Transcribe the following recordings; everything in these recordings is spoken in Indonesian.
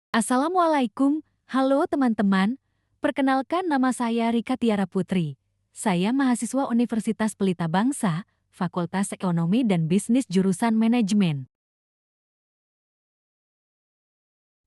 Assalamualaikum, halo teman-teman. Perkenalkan nama saya Rika Tiara Putri. Saya mahasiswa Universitas Pelita Bangsa, Fakultas Ekonomi dan Bisnis jurusan Manajemen.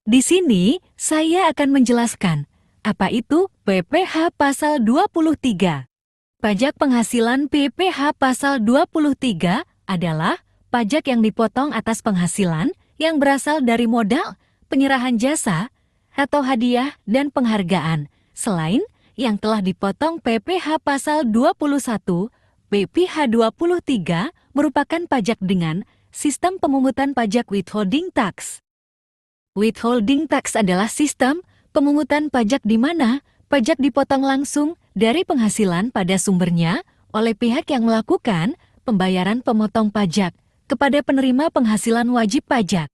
Di sini, saya akan menjelaskan apa itu PPh Pasal 23. Pajak penghasilan PPh Pasal 23 adalah pajak yang dipotong atas penghasilan yang berasal dari modal, penyerahan jasa, atau hadiah dan penghargaan, selain yang telah dipotong PPh Pasal 21, PPh 23 merupakan pajak dengan sistem pemungutan pajak withholding tax. Withholding tax adalah sistem pemungutan pajak di mana pajak dipotong langsung dari penghasilan pada sumbernya oleh pihak yang melakukan pembayaran pemotong pajak kepada penerima penghasilan wajib pajak.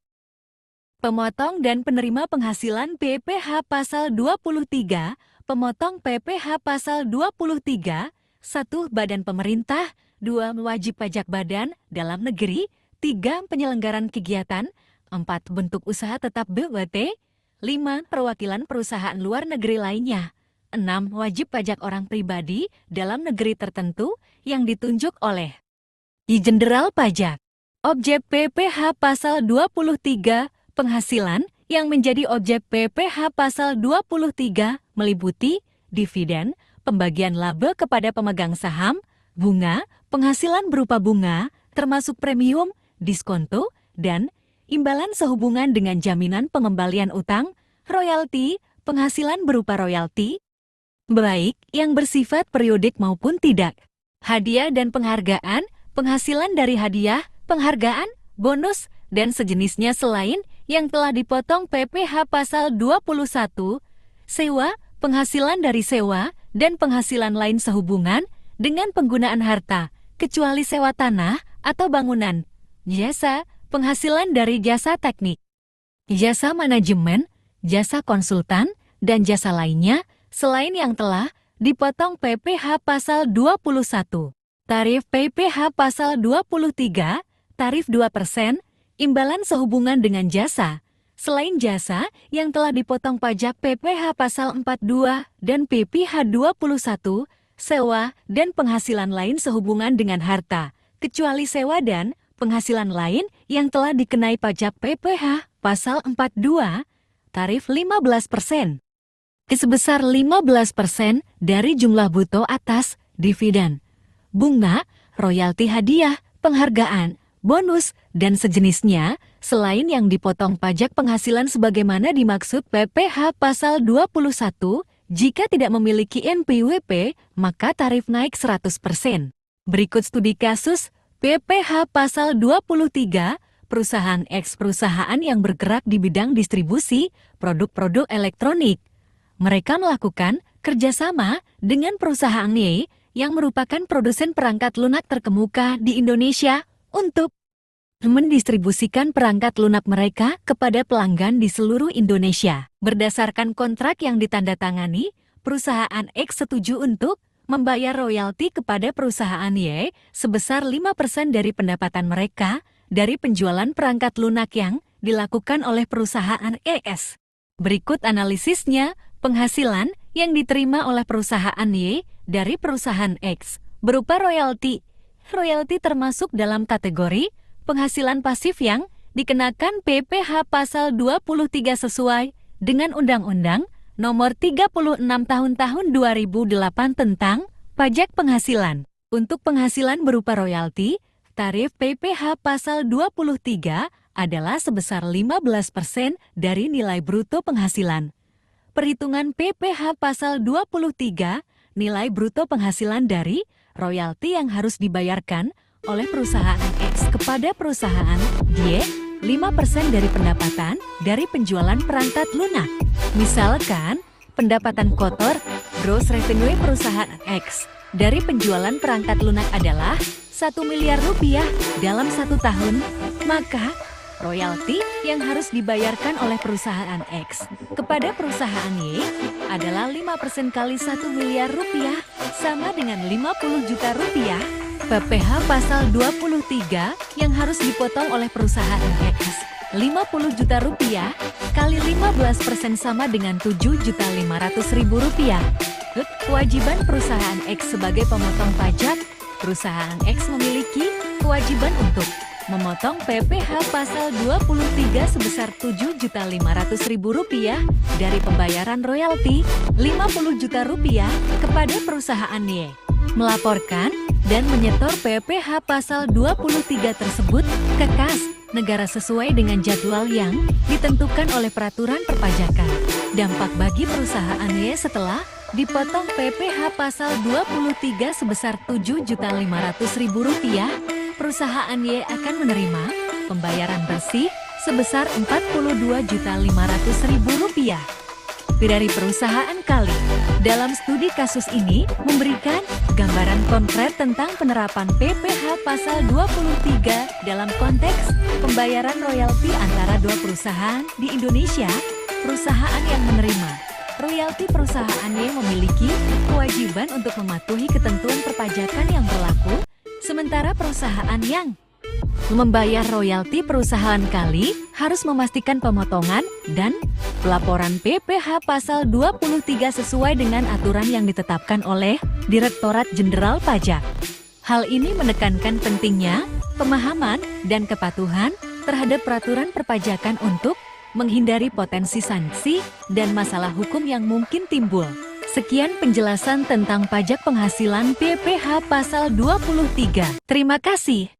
Pemotong dan penerima penghasilan PPh Pasal 23, pemotong PPh Pasal 23, 1. Badan pemerintah, 2. Wajib pajak badan dalam negeri, 3. Penyelenggaran kegiatan, 4. Bentuk usaha tetap BUMT, 5. Perwakilan perusahaan luar negeri lainnya, 6. Wajib pajak orang pribadi dalam negeri tertentu yang ditunjuk oleh Jenderal Pajak. Objek PPh Pasal 23, penghasilan yang menjadi objek PPh Pasal 23 meliputi dividen, pembagian laba kepada pemegang saham, bunga, penghasilan berupa bunga, termasuk premium, diskonto, dan imbalan sehubungan dengan jaminan pengembalian utang, royalti, penghasilan berupa royalti, baik yang bersifat periodik maupun tidak. Hadiah dan penghargaan, penghasilan dari hadiah, penghargaan, bonus, dan sejenisnya selain yang telah dipotong PPh Pasal 21, sewa, penghasilan dari sewa, dan penghasilan lain sehubungan dengan penggunaan harta, kecuali sewa tanah atau bangunan, jasa, penghasilan dari jasa teknik, jasa manajemen, jasa konsultan, dan jasa lainnya, selain yang telah dipotong PPh Pasal 21. Tarif PPh Pasal 23, tarif 2%, imbalan sehubungan dengan jasa, selain jasa yang telah dipotong pajak PPh Pasal 42 dan PPh 21, sewa dan penghasilan lain sehubungan dengan harta, kecuali sewa dan penghasilan lain yang telah dikenai pajak PPh Pasal 42, tarif 15%. Sebesar 15% dari jumlah bruto atas dividen, bunga, royalti hadiah, penghargaan, bonus, dan sejenisnya, selain yang dipotong pajak penghasilan sebagaimana dimaksud PPh Pasal 21, jika tidak memiliki NPWP, maka tarif naik 100%. Berikut studi kasus PPh Pasal 23, perusahaan X perusahaan yang bergerak di bidang distribusi produk-produk elektronik. Mereka melakukan kerjasama dengan perusahaan Y yang merupakan produsen perangkat lunak terkemuka di Indonesia untuk mendistribusikan perangkat lunak mereka kepada pelanggan di seluruh Indonesia. Berdasarkan kontrak yang ditandatangani, perusahaan X setuju untuk membayar royalti kepada perusahaan Y sebesar 5% dari pendapatan mereka dari penjualan perangkat lunak yang dilakukan oleh perusahaan ES. Berikut analisisnya, penghasilan yang diterima oleh perusahaan Y dari perusahaan X berupa royalti. Royalti termasuk dalam kategori penghasilan pasif yang dikenakan PPh Pasal 23 sesuai dengan Undang-Undang Nomor 36 Tahun 2008 tentang Pajak Penghasilan. Untuk penghasilan berupa royalti, tarif PPh Pasal 23 adalah sebesar 15% dari nilai bruto penghasilan. Perhitungan PPh Pasal 23, nilai bruto penghasilan dari royalti yang harus dibayarkan oleh perusahaan X kepada perusahaan Y, 5% dari pendapatan dari penjualan perangkat lunak. Misalkan, pendapatan kotor, gross revenue perusahaan X dari penjualan perangkat lunak adalah 1 miliar rupiah dalam 1 tahun, maka royalti yang harus dibayarkan oleh perusahaan X kepada perusahaan Y adalah 5% kali 1 miliar rupiah sama dengan 50 juta rupiah. PPh Pasal 23 yang harus dipotong oleh perusahaan X 50 juta rupiah kali 15% sama dengan 7.500.000 rupiah. Kewajiban perusahaan X sebagai pemotong pajak. Perusahaan X memiliki kewajiban untuk memotong PPh pasal 23 sebesar 7.500.000 rupiah dari pembayaran royalti 50 juta rupiah kepada perusahaan Y. Melaporkan dan menyetor PPh pasal 23 tersebut ke kas negara sesuai dengan jadwal yang ditentukan oleh peraturan perpajakan. Dampak bagi perusahaan Y setelah dipotong PPh pasal 23 sebesar 7.500.000 rupiah, perusahaan Y akan menerima pembayaran bersih sebesar 42.500.000 rupiah dari perusahaan Kali. Dalam studi kasus ini memberikan gambaran konkret tentang penerapan PPh pasal 23 dalam konteks pembayaran royalti antara dua perusahaan di Indonesia. Perusahaan yang menerima royalti perusahaan Y memiliki kewajiban untuk mematuhi ketentuan perpajakan yang berlaku, sementara perusahaan yang membayar royalti perusahaan Kali harus memastikan pemotongan dan pelaporan PPh pasal 23 sesuai dengan aturan yang ditetapkan oleh Direktorat Jenderal Pajak. Hal ini menekankan pentingnya pemahaman dan kepatuhan terhadap peraturan perpajakan untuk menghindari potensi sanksi dan masalah hukum yang mungkin timbul. Sekian penjelasan tentang pajak penghasilan PPh pasal 23. Terima kasih.